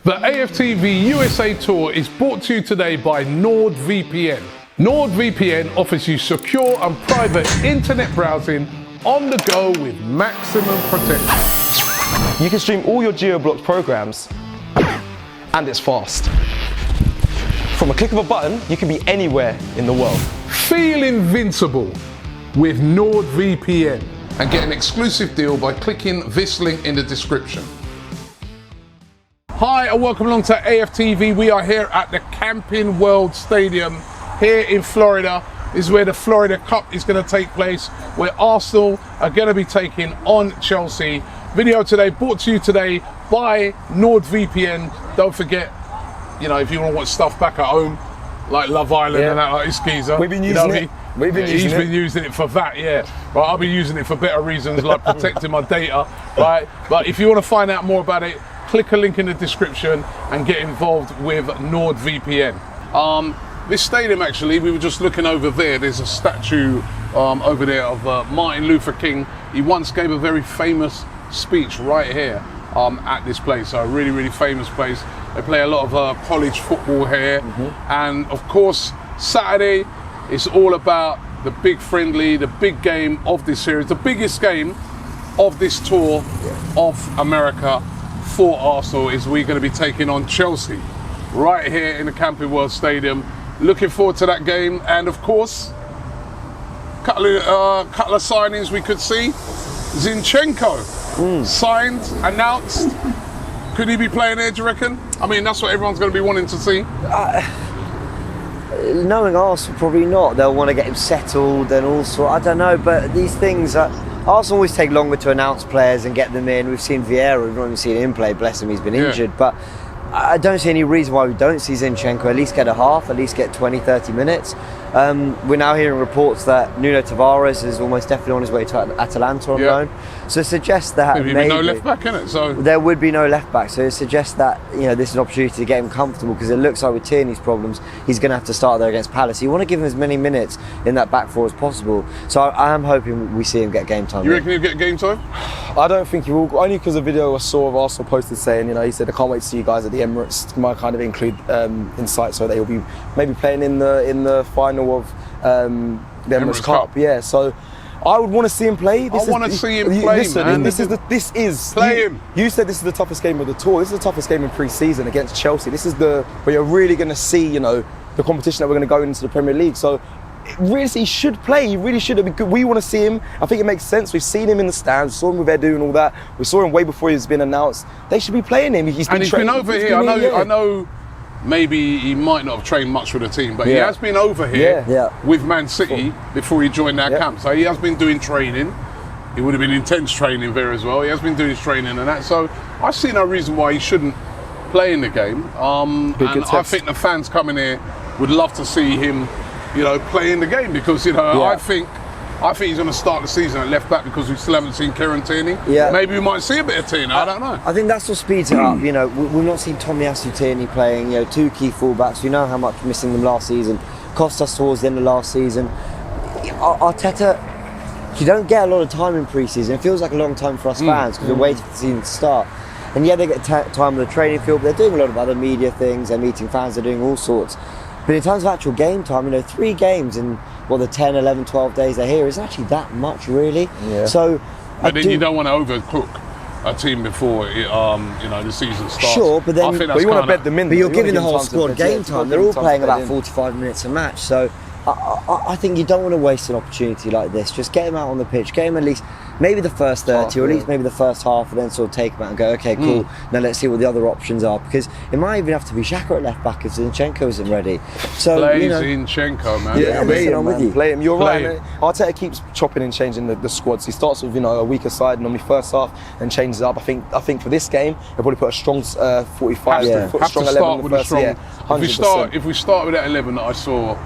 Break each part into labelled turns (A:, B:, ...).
A: The AFTV USA Tour is brought to you today by NordVPN. NordVPN offers you secure and private internet browsing on the go with maximum protection.
B: You can stream all your geo-blocked programs, and it's fast. From a click of a button, you can be anywhere in the world.
A: Feel invincible with NordVPN and get an exclusive deal by clicking this link in the description. Hi and welcome along to AFTV. We are here at the Camping World Stadium here in Florida. This is where the Florida Cup is going to take place, where Arsenal are going to be taking on Chelsea. Video today brought to you today by NordVPN. Don't forget, you know, if you want to watch stuff back at home, like Love Island and that, like this geezer.
B: We've been using it.
A: He's been using it for that, yeah. But I'll be using it for better reasons, like protecting my data, right? But if you want to find out more about it, click a link in the description and get involved with NordVPN. This stadium, actually, we were just looking over there. There's a statue over there of Martin Luther King. He once gave a very famous speech right here at this place. So a really, really famous place. They play a lot of college football here. And of course, Saturday, it's all about the big friendly, the big game of this series, the biggest game of this tour of America for Arsenal is we're going to be taking on Chelsea right here in the Camping World Stadium. Looking forward to that game, and of course, couple of signings we could see. Zinchenko signed, announced. Could he be playing there, do you reckon? I mean, that's what everyone's going to be wanting to see.
C: Knowing Arsenal, probably not. They'll want to get him settled and all sorts. I don't know, but these things, Arsenal always take longer to announce players and get them in. We've seen Vieira, we've not even seen him play. Bless him, he's been injured. But I don't see any reason why we don't see Zinchenko at least get a half, at least get 20, 30 minutes. We're now hearing reports that Nuno Tavares is almost definitely on his way to Atalanta on loan. So it suggests that maybe
A: no left back in it. So
C: there would be no left back. So it suggests that, you know, this is an opportunity to get him comfortable, because it looks like with Tierney's problems, he's going to have to start there against Palace. You want to give him as many minutes in that back four as possible. So I am hoping we see him get game time.
A: You reckon he'll get game time?
B: I don't think he will, only because the video I saw of Arsenal posted saying, you know, he said, I can't wait to see you guys at the Emirates. Might kind of include insight so that he'll be maybe playing in the final of the Emirates Cup. Yeah, so I would want to see him play.
A: I want to see him play,
B: listen,
A: man.
B: This is
A: play him.
B: You said this is the toughest game of the tour. This is the toughest game in pre-season against Chelsea. This is where you're really going to see, you know, the competition that we're going to go into the Premier League. So really, he should play. He really should. Be good. We want to see him. I think it makes sense. We've seen him in the stands. Saw him with Edu and all that. We saw him way before he's been announced. They should be playing him. He's been
A: over here. I know. Maybe he might not have trained much with the team, but he has been over here with Man City before he joined our camp. So he has been doing training. It would have been intense training there as well. He has been doing his training and that. So I see no reason why he shouldn't play in the game. And I think the fans coming here would love to see him, you know, play in the game, because, you know, I think he's going to start the season at left back, because we still haven't seen Kieran Tierney. Maybe we might see a bit of Tierney, I don't know.
C: I think that's what speeds it up. You know, we've not seen Tomiyasu Tierney playing, you know, two key fullbacks. We know how much missing them last season cost us towards the end of last season. Arteta, you don't get a lot of time in pre-season. It feels like a long time for us fans, because we're waiting for the season to start. And they get time on the training field, but they're doing a lot of other media things, they're meeting fans, they're doing all sorts. But in terms of actual game time, you know, 3 games in the 10, 11, 12 days they're here isn't actually that much, really. So,
A: but then you don't want to overcook a team before you know, the season starts.
C: Sure, but then
B: you want to bet them in.
C: But you're giving the whole squad game time. They're all playing about 45 minutes a match. So I think you don't want to waste an opportunity like this. Just get him out on the pitch. Get him at least maybe the first 30 or at least maybe the first half, and then sort of take him out and go, okay, cool. Now let's see what the other options are, because it might even have to be Xhaka at left back if Zinchenko isn't ready. So
A: play Zinchenko, man.
C: I'm with you.
B: Play him. You're right. Arteta keeps chopping and changing the squads. He starts with, you know, a weaker side normally first half and changes up. I think for this game he'll probably put a strong 45, put a strong 11 in the first.
A: If we start with that 11 that I saw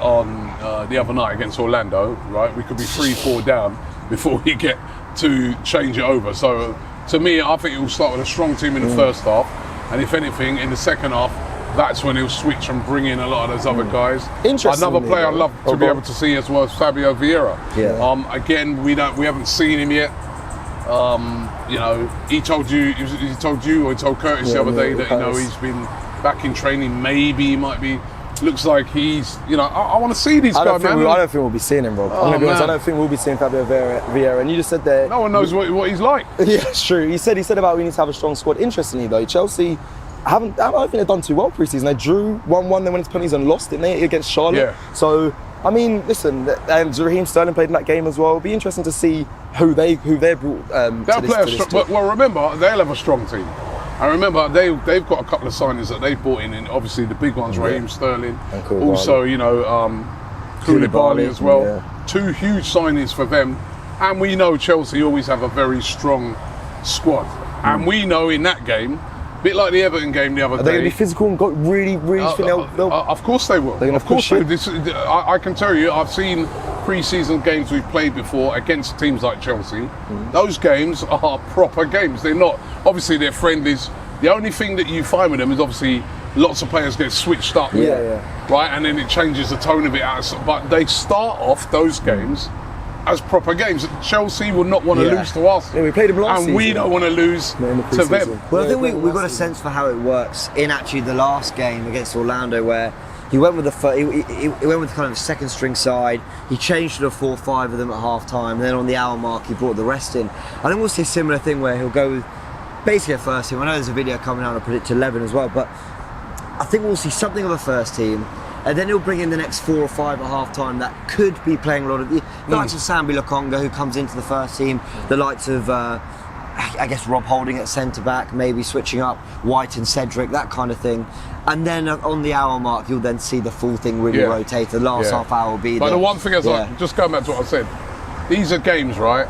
A: on the other night against Orlando, right, we could be 3-4 down before we get to change it over. So to me, I think he'll start with a strong team in the first half, and if anything, in the second half, that's when he'll switch and bring in a lot of those other guys. Another player I'd love to be able to see as well as Fabio Vieira. Again, we haven't seen him yet. you know, he told you or he told Curtis the other day that
B: Curtis.
A: he's been back in training. Maybe he might be. Looks like he's, I want to see these guys, man.
B: I don't think we'll be seeing him, Rob. I'm gonna be honest. I don't think we'll be seing Fabio Vieira. And you just said that
A: no one knows what he's like.
B: Yeah, it's true. He said about we need to have a strong squad. Interestingly, though, Chelsea I don't think they've done too well pre-season. They drew 1-1, they went into penalties and lost, didn't they, against Charlotte?
A: Yeah.
B: So, I mean, listen, and Raheem Sterling played in that game as well. It'll be interesting to see who they brought
A: They'll play a strong. Well, remember, they'll have a strong team. I remember they've got a couple of signings that they've brought in, and obviously the big ones, Raheem Sterling, also Koulibaly as well. Yeah. 2 huge signings for them, and we know Chelsea always have a very strong squad, and we know in that game, a bit like the Everton game the other day.
B: Are they going to be physical and really think they'll
A: of course they will.
B: Of course they will.
A: I can tell you, I've seen pre-season games we've played before against teams like Chelsea. Those games are proper games. They're not, obviously they're friendlies. The only thing that you find with them is obviously lots of players get switched up, right? And then it changes the tone of it. But they start off those games as proper games. Chelsea will not want to lose to us.
B: Yeah, we played them last season.
A: And we don't want to lose to them.
C: Well, I think we've got a sense for how it works in actually the last game against Orlando, where he went with he went with kind of a second string side. He changed to the 4-5 of them at half time. Then on the hour mark, he brought the rest in. I think we'll see a similar thing where he'll go with basically a first team. I know there's a video coming out, I'll put it to 11 as well, but I think we'll see something of a first team. And then he'll bring in the next 4 or 5 at half time that could be playing a lot of the likes of Sambi Lokonga, who comes into the first team, the likes of I guess Rob Holding at centre back, maybe switching up White and Cedric, that kind of thing. And then on the hour mark, you'll then see the full thing really rotate. The last half hour will be.
A: But the one thing is, like, just going back to what I said, these are games, right?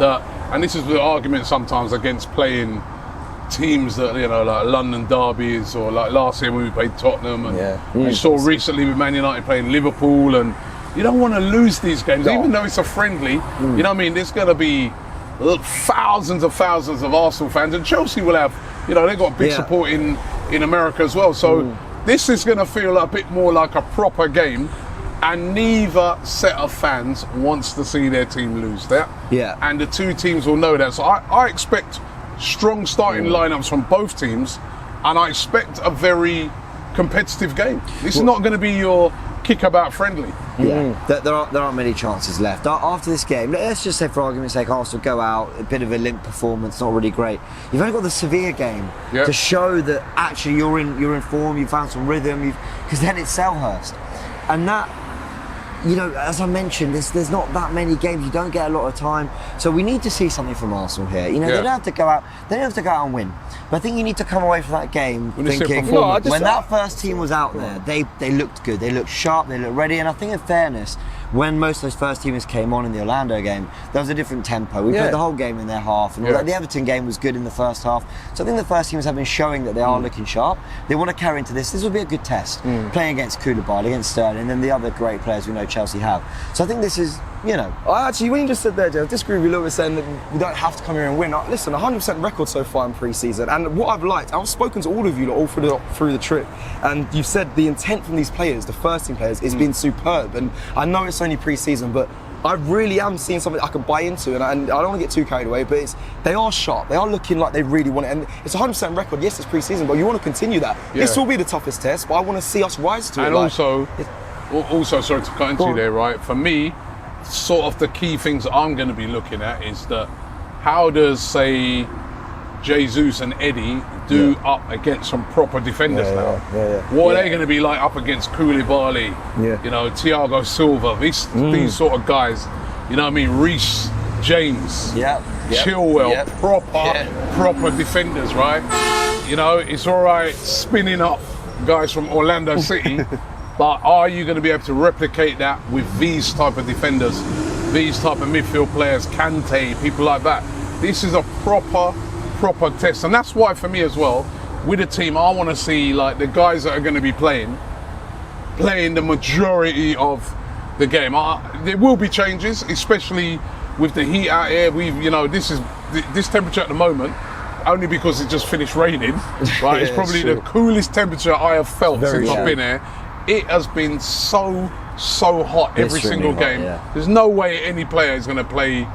A: That, and this is the argument sometimes against playing teams that, like London derbies, or like last year when we played Tottenham, and we saw recently with Man United playing Liverpool, and you don't want to lose these games, even though it's a friendly. You know what I mean? There's going to be thousands of Arsenal fans, and Chelsea will have, they've got big support in America as well. So this is going to feel a bit more like a proper game, and neither set of fans wants to see their team lose that. Yeah. And the 2 teams will know that. So I expect strong starting lineups from both teams, and I expect a very competitive game. This is not going to be your kickabout friendly.
C: There aren't many chances left after this game. Let's just say, for argument's sake, Arsenal go out a bit of a limp performance, not really great. You've only got the Sevilla game to show that actually you're in form. You've found some rhythm. Because then it's Selhurst, and that. As I mentioned, there's not that many games. You don't get a lot of time, so we need to see something from Arsenal here. They don't have to go out. They don't have to go out and win. But I think you need to come away from that game thinking, when that first team was out there, they looked good. They looked sharp. They looked ready. And I think, in fairness, when most of those first teamers came on in the Orlando game, there was a different tempo. We played the whole game in their half, and the Everton game was good in the first half. So I think the first teamers have been showing that they are looking sharp. They want to carry into this. This will be a good test, playing against Koulibaly, against Sterling, and then the other great players we know Chelsea have. So I think this is,
B: Actually, when you just said there, Joe, I disagree with you a little bit, saying that we don't have to come here and win. Listen, 100% record so far in pre-season, and what I've liked, I've spoken to all of you all through the trip, and you've said the intent from these players, the first team players, is been superb. And I know it's only pre-season, but I really am seeing something I can buy into, and I don't want to get too carried away, but they are sharp. They are looking like they really want it, and it's 100% record. Yes, it's pre-season, but you want to continue that. This will be the toughest test, but I want to see us rise to it.
A: And also, sorry to cut into you there, right? For me, sort of the key things I'm going to be looking at is that how does, say, Jesus and Eddie do up against some proper defenders now? What are they going to be like up against Koulibaly, Thiago Silva, these sort of guys, Reece James, Chilwell, proper defenders, right? It's all right spinning up guys from Orlando City, but are you going to be able to replicate that with these type of defenders, these type of midfield players, Kante, people like that? This is a proper test, and that's why for me as well, with the team, I want to see like the guys that are going to be playing the majority of the game. There will be changes, especially with the heat out here. This temperature at the moment, only because it just finished raining, right? It's probably the coolest temperature I have felt since I've been here. It has been so hot every single game. There's no way any player is going to play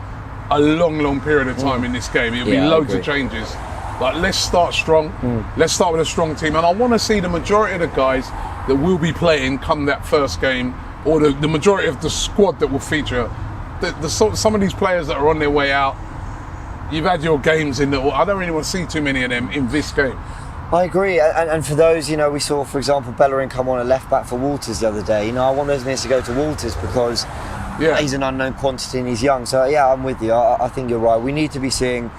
A: a long period of time in this game. It'll be loads of changes. Like, let's start strong. Let's start with a strong team. And I want to see the majority of the guys that will be playing come that first game, or the majority of the squad that will feature. Some of these players that are on their way out, you've had your games in I don't really want to see too many of them in this game.
C: I agree, and for those, you know, we saw, for example, Bellerin come on a left back for Walters the other day. You know, I want those minutes to go to Walters because he's an unknown quantity and he's young. So yeah, I'm with you. I think you're right. We need to be seeing,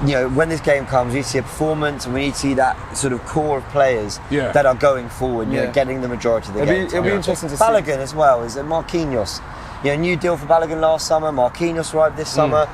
C: you know, when this game comes, we need to see a performance, and we need to see that sort of core of players that are going forward, you know, getting the majority of the game.
B: It'll be interesting to see.
C: Balogun as well, is it Marquinhos? You know, new deal for Balogun last summer, Marquinhos arrived this summer.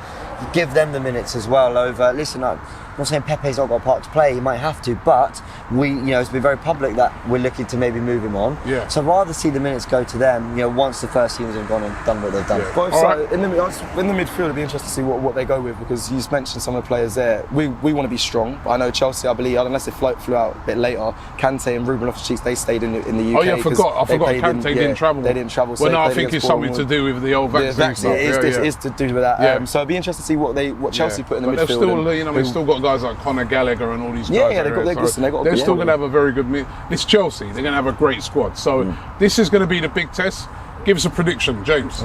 C: Give them the minutes as well over. Listen, I'm not saying Pepe's not got a part to play, he might have to, but it's been very public that we're looking to maybe move him on. Yeah. So I'd rather see the minutes go to them, you know, once the first teams have gone and done what they've done.
B: Yeah. But in the midfield, it'd be interesting to see what they go with, because you mentioned some of the players there. We want to be strong, but I know Chelsea, I believe, unless they flew out a bit later, Kante and Ruben Loftus-Cheek, they stayed in the UK.
A: Oh yeah, I forgot Kante didn't travel.
B: They didn't travel.
A: Well, no, I think it's something to do with the old vaccine stuff.
B: It is to do with that. So it'd be interesting to see what Chelsea put in the midfield.
A: They've still got guys like Conor Gallagher and all these guys. They're still going to have a very good. It's Chelsea. They're going to have a great squad. So this is going to be the big test. Give us a prediction, James.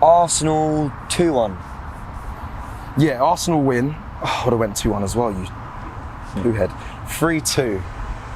C: Arsenal 2-1.
B: Yeah, Arsenal win. I would have went 2-1 as well. You bluehead. 3-2.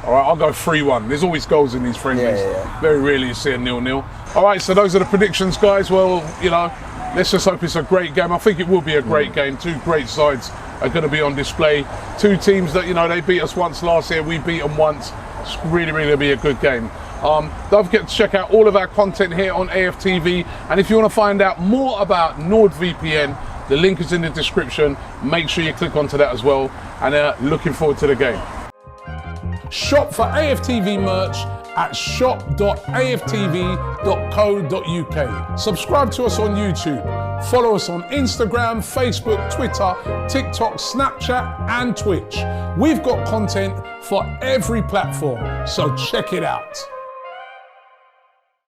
A: All right, I'll go 3-1. There's always goals in these friendlies. Very rarely you see a 0-0. All right, so those are the predictions, guys. Well, you know, let's just hope it's a great game. I think it will be a great game. Two great sides are going to be on display. Two teams that, you know, they beat us once last year. We beat them once. It's really going to be a good game. Don't forget to check out all of our content here on AFTV. And if you want to find out more about NordVPN, the link is in the description. Make sure you click onto that as well. And looking forward to the game. Shop for AFTV merch at shop.aftv.co.uk. Subscribe to us on YouTube. Follow us on Instagram, Facebook, Twitter, TikTok, Snapchat, and Twitch. We've got content for every platform, so check it out.